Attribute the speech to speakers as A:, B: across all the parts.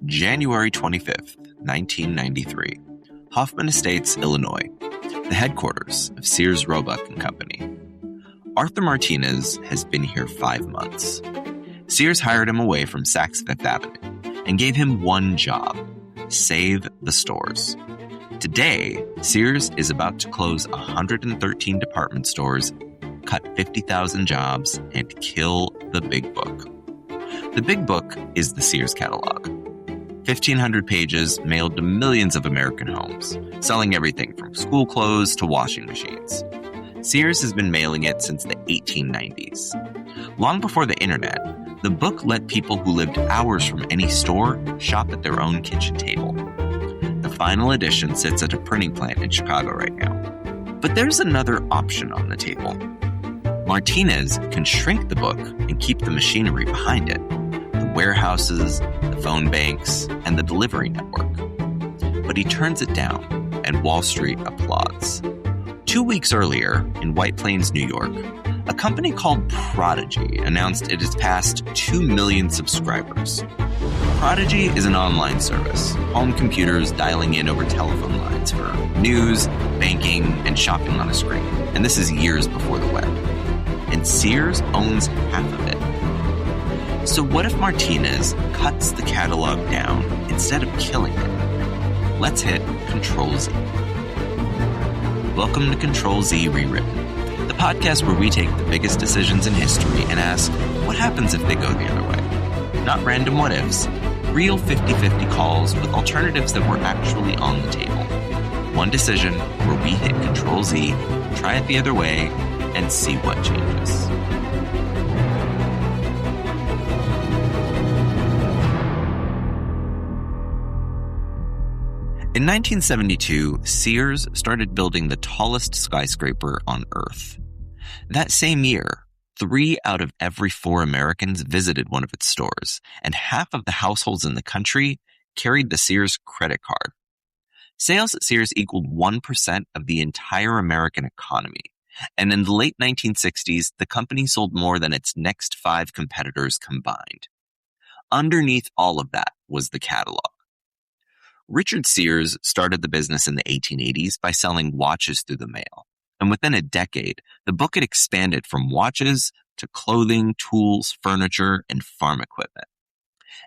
A: January 25th, 1993. Hoffman Estates, Illinois, the headquarters of Sears, Roebuck & Company. Arthur Martinez has been here 5 months. Sears hired him away from Saks Fifth Avenue and gave him one job: save the stores. Today, Sears is about to close 113 department stores, cut 50,000 jobs, and kill the Big Book. The Big Book is the Sears catalog. 1,500 pages mailed to millions of American homes, selling everything from school clothes to washing machines. Sears has been mailing it since the 1890s. Long before the internet, the book let people who lived hours from any store shop at their own kitchen table. The final edition sits at a printing plant in Chicago right now. But there's another option on the table. Martinez can shrink the book and keep the machinery behind it: the warehouses, the phone banks, and the delivery network. But he turns it down, and Wall Street applauds. 2 weeks earlier, in White Plains, New York, a company called Prodigy announced it has passed 2 million subscribers. Prodigy is an online service, home computers dialing in over telephone lines for news, banking, and shopping on a screen. And this is years before the web. And Sears owns half of it. So what if Martinez cuts the catalog down instead of killing it? Let's hit Control-Z. Welcome to Control-Z Rewritten, the podcast where we take the biggest decisions in history and ask, what happens if they go the other way? Not random what-ifs, real 50-50 calls with alternatives that were actually on the table. One decision where we hit Control-Z, try it the other way, and see what changes. In 1972, Sears started building the tallest skyscraper on Earth. That same year, 3 out of every 4 Americans visited one of its stores, and half of the households in the country carried the Sears credit card. Sales at Sears equaled 1% of the entire American economy, and in the late 1960s, the company sold more than its next 5 competitors combined. Underneath all of that was the catalog. Richard Sears started the business in the 1880s by selling watches through the mail. And within a decade, the book had expanded from watches to clothing, tools, furniture, and farm equipment.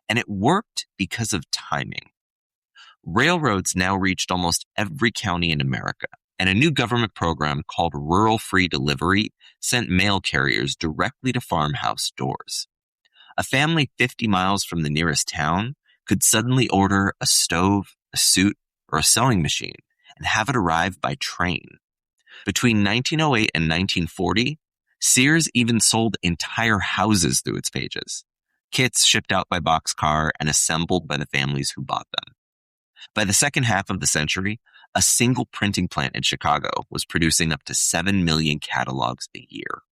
A: And it worked because of timing. Railroads now reached almost every county in America, and a new government program called Rural Free Delivery sent mail carriers directly to farmhouse doors. A family 50 miles from the nearest town could suddenly order a stove, a suit, or a sewing machine and have it arrive by train. Between 1908 and 1940, Sears even sold entire houses through its pages, kits shipped out by boxcar and assembled by the families who bought them. By the second half of the century, a single printing plant in Chicago was producing up to 7 million catalogs a year.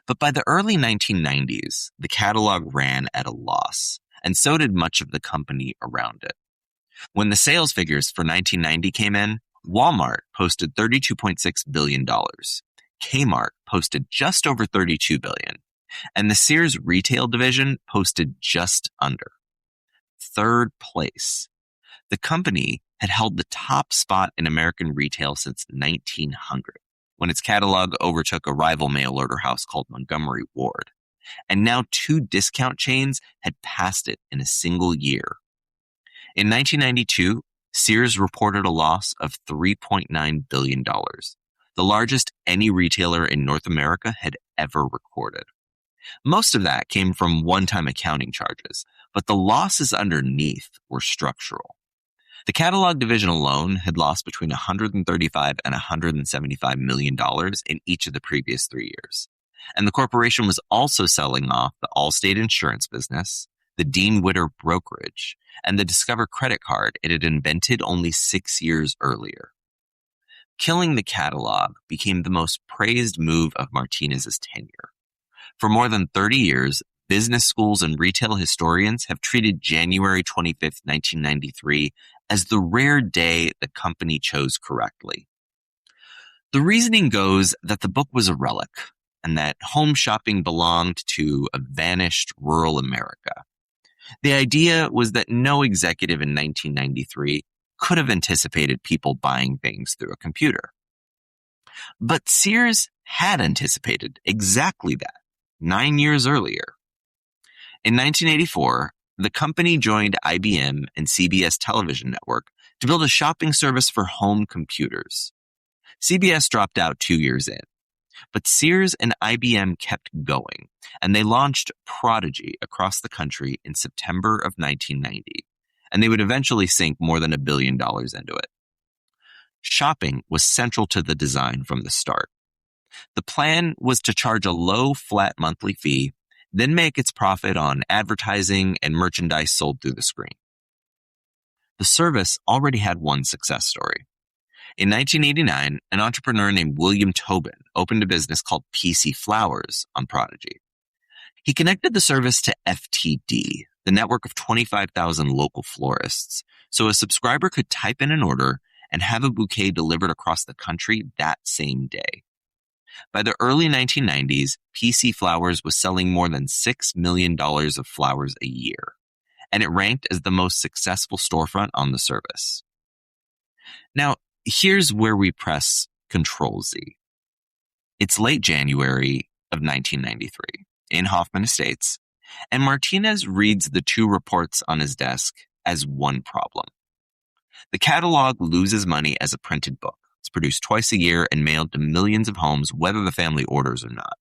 A: But by the early 1990s, the catalog ran at a loss, and so did much of the company around it. When the sales figures for 1990 came in, Walmart posted $32.6 billion. Kmart posted just over $32 billion. And the Sears retail division posted just under. Third place. The company had held the top spot in American retail since 1900, when its catalog overtook a rival mail order house called Montgomery Ward. And now 2 discount chains had passed it in a single year. In 1992, Sears reported a loss of $3.9 billion, the largest any retailer in North America had ever recorded. Most of that came from one-time accounting charges, but the losses underneath were structural. The catalog division alone had lost between $135 and $175 million in each of the previous 3 years. And the corporation was also selling off the Allstate insurance business, the Dean Witter brokerage, and the Discover credit card it had invented only 6 years earlier. Killing the catalog became the most praised move of Martinez's tenure. For more than 30 years, business schools and retail historians have treated January 25th, 1993 as the rare day the company chose correctly. The reasoning goes that the book was a relic, and that home shopping belonged to a vanished rural America. The idea was that no executive in 1993 could have anticipated people buying things through a computer. But Sears had anticipated exactly that 9 years earlier. In 1984, the company joined IBM and CBS Television Network to build a shopping service for home computers. CBS dropped out 2 years in, but Sears and IBM kept going, and they launched Prodigy across the country in September of 1990, and they would eventually sink more than $1 billion into it. Shopping was central to the design from the start. The plan was to charge a low, flat monthly fee, then make its profit on advertising and merchandise sold through the screen. The service already had one success story. In 1989, an entrepreneur named William Tobin opened a business called PC Flowers on Prodigy. He connected the service to FTD, the network of 25,000 local florists, so a subscriber could type in an order and have a bouquet delivered across the country that same day. By the early 1990s, PC Flowers was selling more than $6 million of flowers a year, and it ranked as the most successful storefront on the service. Now, here's where we press Control-Z. It's late January of 1993 in Hoffman Estates, and Martinez reads the two reports on his desk as one problem. The catalog loses money as a printed book. It's produced twice a year and mailed to millions of homes, whether the family orders or not.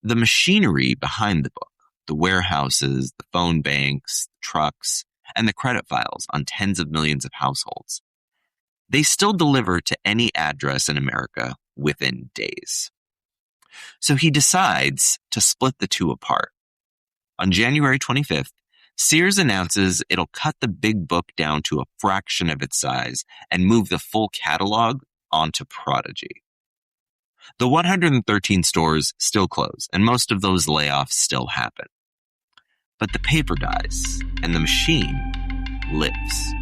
A: The machinery behind the book, the warehouses, the phone banks, the trucks, and the credit files on tens of millions of households, they still deliver to any address in America within days. So he decides to split the two apart. On January 25th, Sears announces it'll cut the big book down to a fraction of its size and move the full catalog onto Prodigy. The 113 stores still close, and most of those layoffs still happen. But the paper dies, and the machine lives.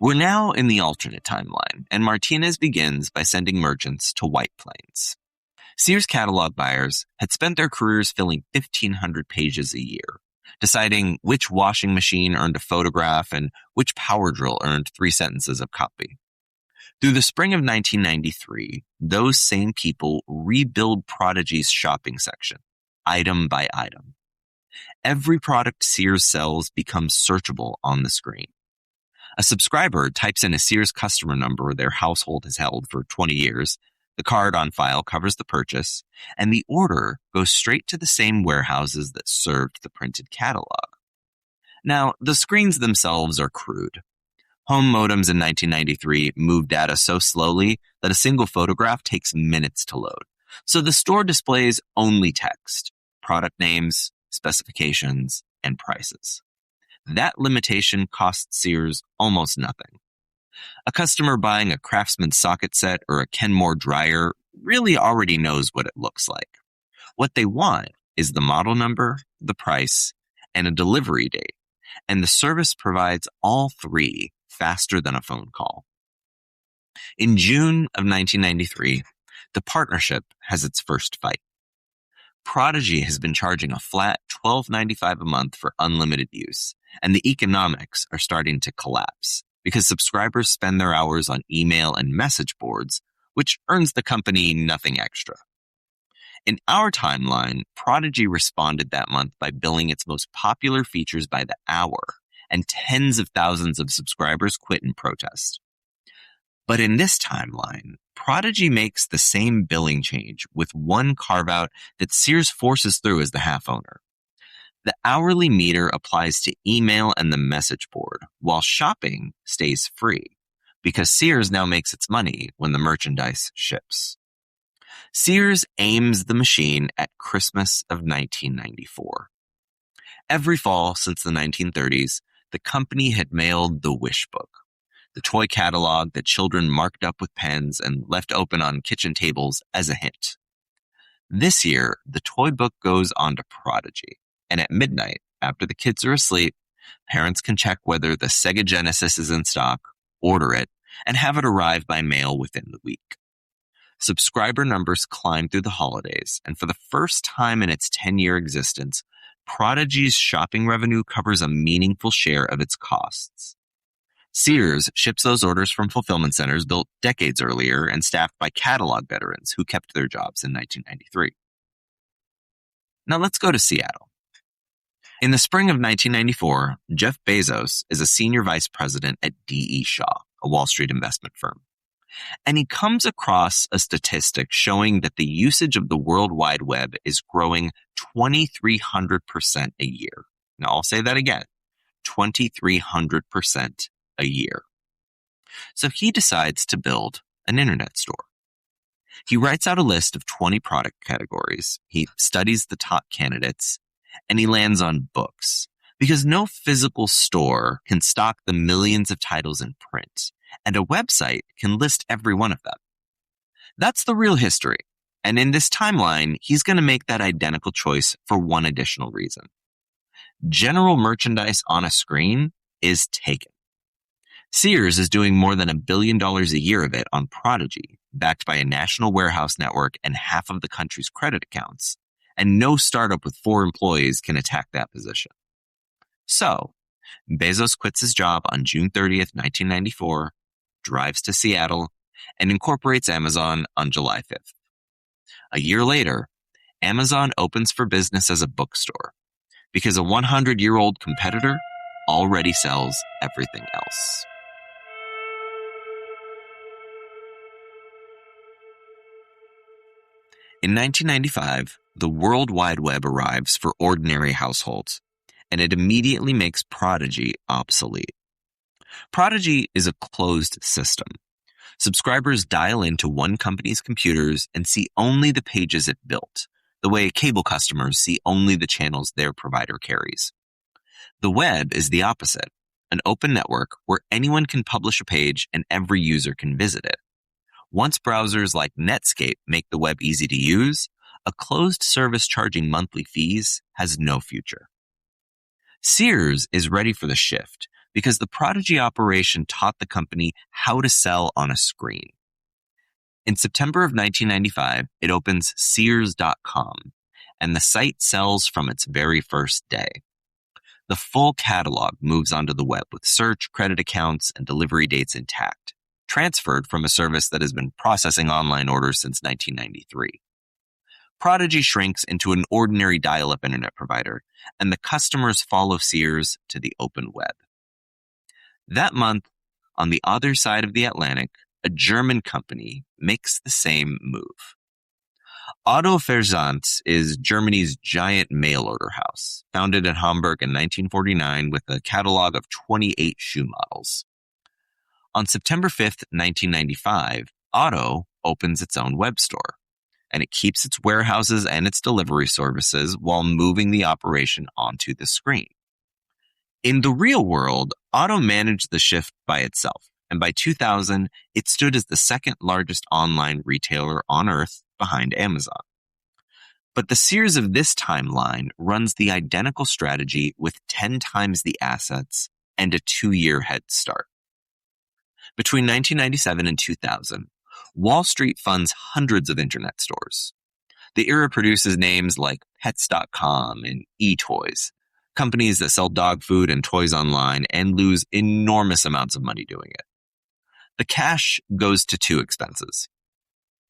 A: We're now in the alternate timeline, and Martinez begins by sending merchants to White Plains. Sears catalog buyers had spent their careers filling 1,500 pages a year, deciding which washing machine earned a photograph and which power drill earned 3 sentences of copy. Through the spring of 1993, those same people rebuild Prodigy's shopping section, item by item. Every product Sears sells becomes searchable on the screen. A subscriber types in a Sears customer number their household has held for 20 years, the card on file covers the purchase, and the order goes straight to the same warehouses that served the printed catalog. Now, the screens themselves are crude. Home modems in 1993 move data so slowly that a single photograph takes minutes to load. So the store displays only text, product names, specifications, and prices. That limitation costs Sears almost nothing. A customer buying a Craftsman socket set or a Kenmore dryer really already knows what it looks like. What they want is the model number, the price, and a delivery date, and the service provides all three faster than a phone call. In June of 1993, the partnership has its first fight. Prodigy has been charging a flat $12.95 a month for unlimited use, and the economics are starting to collapse because subscribers spend their hours on email and message boards, which earns the company nothing extra. In our timeline, Prodigy responded that month by billing its most popular features by the hour, and tens of thousands of subscribers quit in protest. But in this timeline, Prodigy makes the same billing change with one carve-out that Sears forces through as the half-owner. The hourly meter applies to email and the message board, while shopping stays free, because Sears now makes its money when the merchandise ships. Sears aims the machine at Christmas of 1994. Every fall since the 1930s, the company had mailed the Wish Book, the toy catalog that children marked up with pens and left open on kitchen tables as a hint. This year, the toy book goes on to Prodigy, and at midnight, after the kids are asleep, parents can check whether the Sega Genesis is in stock, order it, and have it arrive by mail within the week. Subscriber numbers climbed through the holidays, and for the first time in its 10-year existence, Prodigy's shopping revenue covers a meaningful share of its costs. Sears ships those orders from fulfillment centers built decades earlier and staffed by catalog veterans who kept their jobs in 1993. Now let's go to Seattle. In the spring of 1994, Jeff Bezos is a senior vice president at D.E. Shaw, a Wall Street investment firm. And he comes across a statistic showing that the usage of the World Wide Web is growing 2,300% a year. Now, I'll say that again, 2,300% a year. So he decides to build an internet store. He writes out a list of 20 product categories. He studies the top candidates, and he lands on books because no physical store can stock the millions of titles in print, and a website can list every one of them. That's the real history. And in this timeline, he's going to make that identical choice for one additional reason. General merchandise on a screen is taken. Sears is doing more than $1 billion a year of it on Prodigy, backed by a national warehouse network and half of the country's credit accounts, and no startup with 4 employees can attack that position. So, Bezos quits his job on June 30th, 1994, drives to Seattle, and incorporates Amazon on July 5th. A year later, Amazon opens for business as a bookstore because a 100-year-old competitor already sells everything else. In 1995, the World Wide Web arrives for ordinary households, and it immediately makes Prodigy obsolete. Prodigy is a closed system. Subscribers dial into one company's computers and see only the pages it built, the way cable customers see only the channels their provider carries. The web is the opposite, an open network where anyone can publish a page and every user can visit it. Once browsers like Netscape make the web easy to use, a closed service charging monthly fees has no future. Sears is ready for the shift because the Prodigy operation taught the company how to sell on a screen. In September of 1995, it opens Sears.com, and the site sells from its very first day. The full catalog moves onto the web with search, credit accounts, and delivery dates intact, transferred from a service that has been processing online orders since 1993. Prodigy shrinks into an ordinary dial-up internet provider, and the customers follow Sears to the open web. That month, on the other side of the Atlantic, a German company makes the same move. Otto Versand is Germany's giant mail-order house, founded in Hamburg in 1949 with a catalog of 28 shoe models. On September 5th, 1995, Otto opens its own web store, and it keeps its warehouses and its delivery services while moving the operation onto the screen. In the real world, Otto managed the shift by itself, and by 2000, it stood as the second largest online retailer on Earth behind Amazon. But the Sears of this timeline runs the identical strategy with 10 times the assets and a 2-year head start. Between 1997 and 2000, Wall Street funds hundreds of internet stores. The era produces names like Pets.com and eToys, companies that sell dog food and toys online and lose enormous amounts of money doing it. The cash goes to 2 expenses.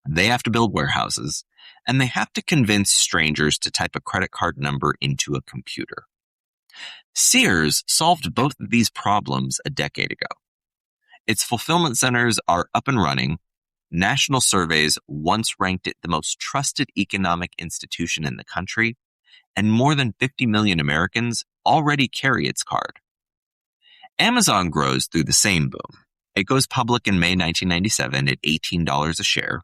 A: They have to build warehouses, and they have to convince strangers to type a credit card number into a computer. Sears solved both of these problems a decade ago. Its fulfillment centers are up and running. National surveys once ranked it the most trusted economic institution in the country, and more than 50 million Americans already carry its card. Amazon grows through the same boom. It goes public in May 1997 at $18 a share.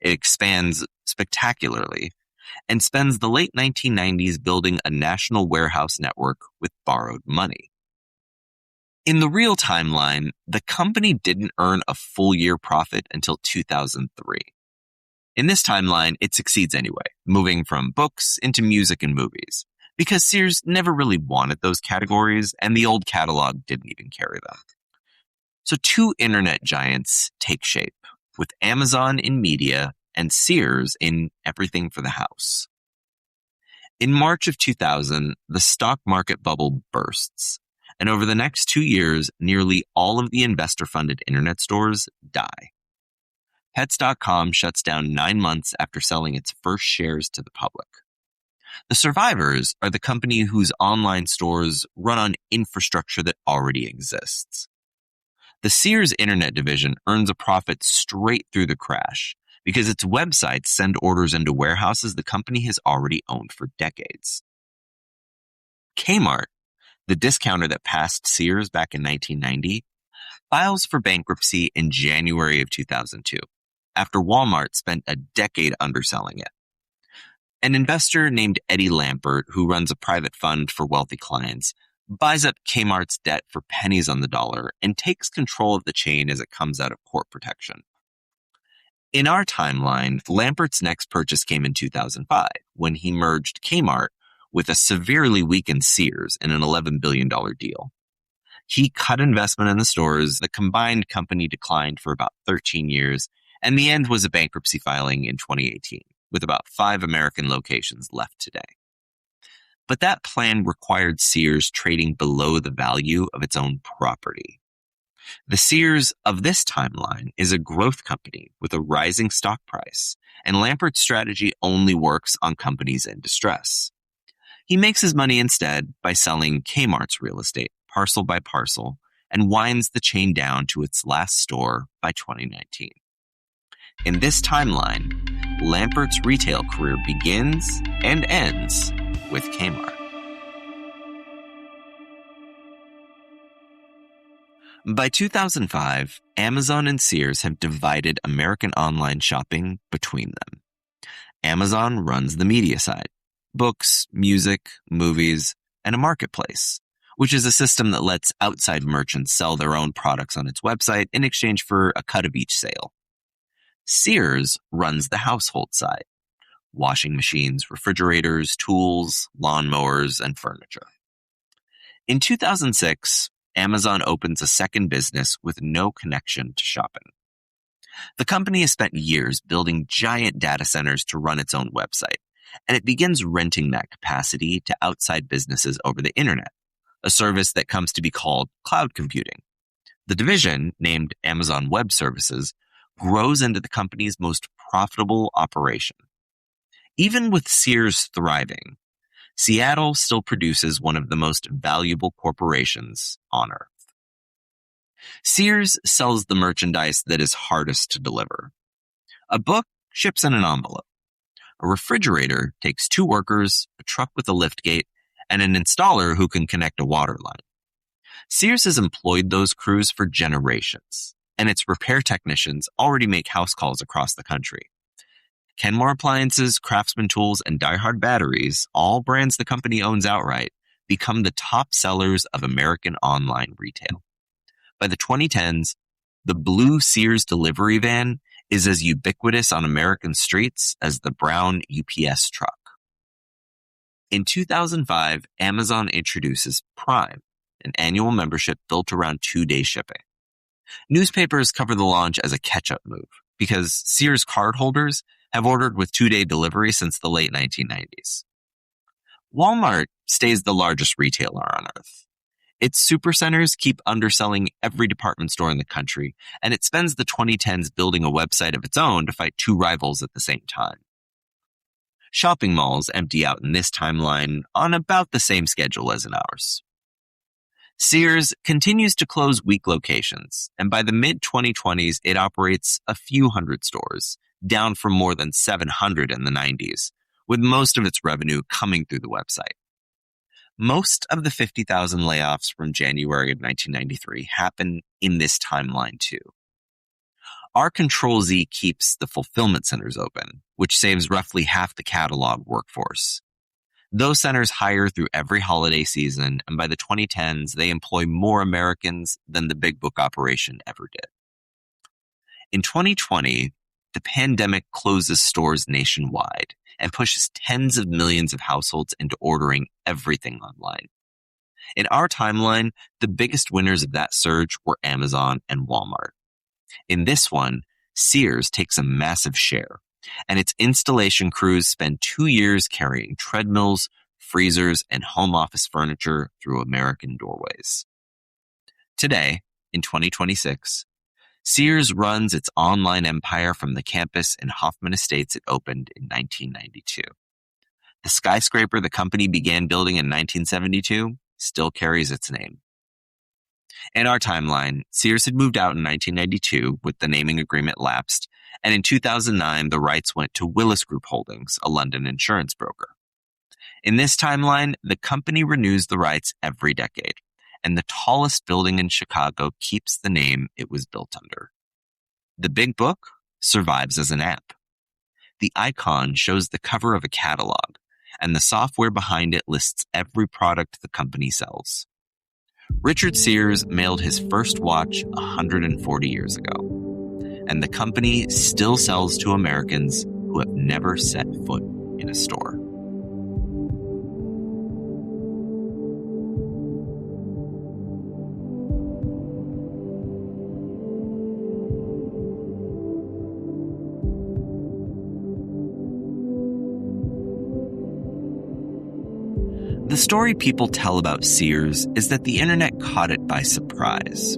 A: It expands spectacularly and spends the late 1990s building a national warehouse network with borrowed money. In the real timeline, the company didn't earn a full-year profit until 2003. In this timeline, it succeeds anyway, moving from books into music and movies, because Sears never really wanted those categories, and the old catalog didn't even carry them. So 2 internet giants take shape, with Amazon in media and Sears in everything for the house. In March of 2000, the stock market bubble bursts, and over the next 2 years, nearly all of the investor-funded internet stores die. Pets.com shuts down 9 months after selling its first shares to the public. The survivors are the company whose online stores run on infrastructure that already exists. The Sears Internet division earns a profit straight through the crash because its websites send orders into warehouses the company has already owned for decades. Kmart, the discounter that passed Sears back in 1990, files for bankruptcy in January of 2002, after Walmart spent a decade underselling it. An investor named Eddie Lampert, who runs a private fund for wealthy clients, buys up Kmart's debt for pennies on the dollar and takes control of the chain as it comes out of court protection. In our timeline, Lampert's next purchase came in 2005, when he merged Kmart with a severely weakened Sears in an $11 billion deal. He cut investment in the stores. The combined company declined for about 13 years, and the end was a bankruptcy filing in 2018, with about 5 American locations left today. But that plan required Sears trading below the value of its own property. The Sears of this timeline is a growth company with a rising stock price, and Lampert's strategy only works on companies in distress. He makes his money instead by selling Kmart's real estate parcel by parcel and winds the chain down to its last store by 2019. In this timeline, Lampert's retail career begins and ends with Kmart. By 2005, Amazon and Sears have divided American online shopping between them. Amazon runs the media side, books, music, movies, and a marketplace, which is a system that lets outside merchants sell their own products on its website in exchange for a cut of each sale. Sears runs the household side, washing machines, refrigerators, tools, lawnmowers, and furniture. In 2006, Amazon opens a second business with no connection to shopping. The company has spent years building giant data centers to run its own website, and it begins renting that capacity to outside businesses over the internet, a service that comes to be called cloud computing. The division, named Amazon Web Services, grows into the company's most profitable operation. Even with Sears thriving, Seattle still produces one of the most valuable corporations on earth. Sears sells the merchandise that is hardest to deliver. A book ships in an envelope. A refrigerator takes 2 workers, a truck with a liftgate, and an installer who can connect a water line. Sears has employed those crews for generations, and its repair technicians already make house calls across the country. Kenmore Appliances, Craftsman Tools, and Die Hard Batteries, all brands the company owns outright, become the top sellers of American online retail. By the 2010s, the blue Sears delivery van is as ubiquitous on American streets as the brown UPS truck. In 2005, Amazon introduces Prime, an annual membership built around 2-day shipping. Newspapers cover the launch as a catch-up move because Sears cardholders have ordered with 2-day delivery since the late 1990s. Walmart stays the largest retailer on earth. Its supercenters keep underselling every department store in the country, and it spends the 2010s building a website of its own to fight 2 rivals at the same time. Shopping malls empty out in this timeline on about the same schedule as in ours. Sears continues to close weak locations, and by the mid-2020s, it operates a few hundred stores, down from more than 700 in the 90s, with most of its revenue coming through the website. Most of the 50,000 layoffs from January of 1993 happen in this timeline too. Our Control-Z keeps the fulfillment centers open, which saves roughly half the catalog workforce. Those centers hire through every holiday season, and by the 2010s, they employ more Americans than the big book operation ever did. In 2020, the pandemic closes stores nationwide and pushes tens of millions of households into ordering everything online. In our timeline, the biggest winners of that surge were Amazon and Walmart. In this one, Sears takes a massive share, and its installation crews spend 2 years carrying treadmills, freezers, and home office furniture through American doorways. Today, in 2026, Sears runs its online empire from the campus in Hoffman Estates it opened in 1992. The skyscraper the company began building in 1972 still carries its name. In our timeline, Sears had moved out in 1992 with the naming agreement lapsed, and in 2009 the rights went to Willis Group Holdings, a London insurance broker. In this timeline, the company renews the rights every decade, and the tallest building in Chicago keeps the name it was built under. The Big Book survives as an app. The icon shows the cover of a catalog, and the software behind it lists every product the company sells. Richard Sears mailed his first watch 140 years ago, and the company still sells to Americans who have never set foot in a store. The story people tell about Sears is that the internet caught it by surprise.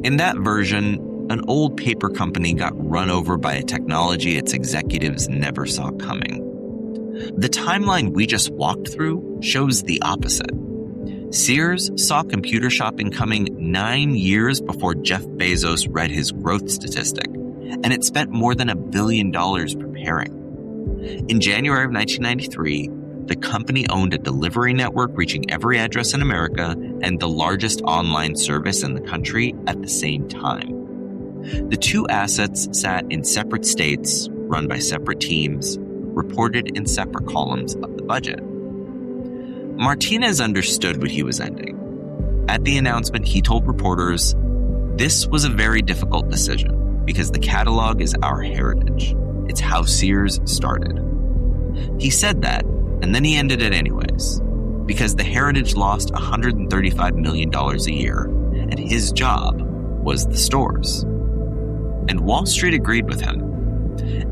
A: In that version, an old paper company got run over by a technology its executives never saw coming. The timeline we just walked through shows the opposite. Sears saw computer shopping coming 9 years before Jeff Bezos read his growth statistic, and it spent more than $1 billion preparing. In January of 1993, the company owned a delivery network reaching every address in America and the largest online service in the country at the same time. The two assets sat in separate states, run by separate teams, reported in separate columns of the budget. Martinez understood what he was ending. At the announcement, he told reporters, "This was a very difficult decision because the catalog is our heritage. It's how Sears started." He said that, and then he ended it anyways, because the heritage lost $135 million a year, and his job was the stores. And Wall Street agreed with him.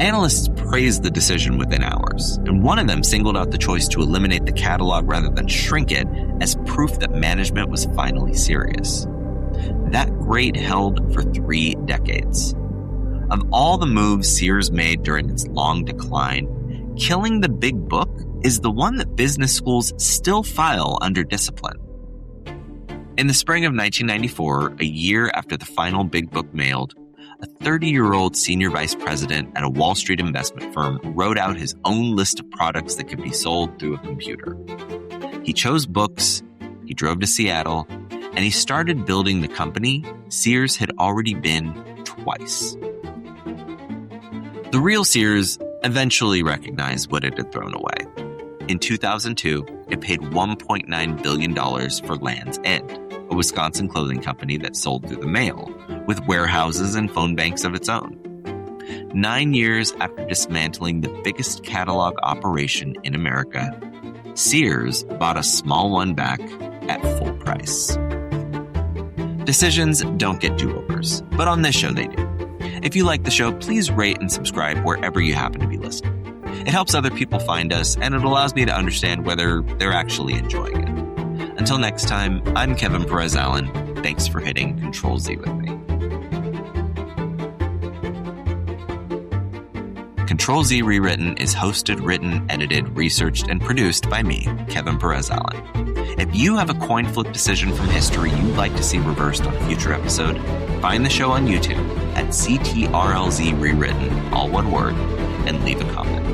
A: Analysts praised the decision within hours, and one of them singled out the choice to eliminate the catalog rather than shrink it as proof that management was finally serious. That grade held for 3 decades. Of all the moves Sears made during its long decline, killing the Big Book is the one that business schools still file under discipline. In the spring of 1994, a year after the final Big Book mailed, a 30-year-old senior vice president at a Wall Street investment firm wrote out his own list of products that could be sold through a computer. He chose books, he drove to Seattle, and he started building the company Sears had already been twice. The real Sears eventually recognized what it had thrown away. In 2002, it paid $1.9 billion for Land's End, a Wisconsin clothing company that sold through the mail, with warehouses and phone banks of its own. 9 years after dismantling the biggest catalog operation in America, Sears bought a small one back at full price. Decisions don't get do-overs, but on this show they do. If you like the show, please rate and subscribe wherever you happen to be listening. It helps other people find us, and it allows me to understand whether they're actually enjoying it. Until next time, I'm Kevin Perez Allen. Thanks for hitting Control-Z with me. Control-Z Rewritten is hosted, written, edited, researched, and produced by me, Kevin Perez Allen. If you have a coin flip decision from history you'd like to see reversed on a future episode, find the show on YouTube at CTRL+Z Rewritten, all one word, and leave a comment.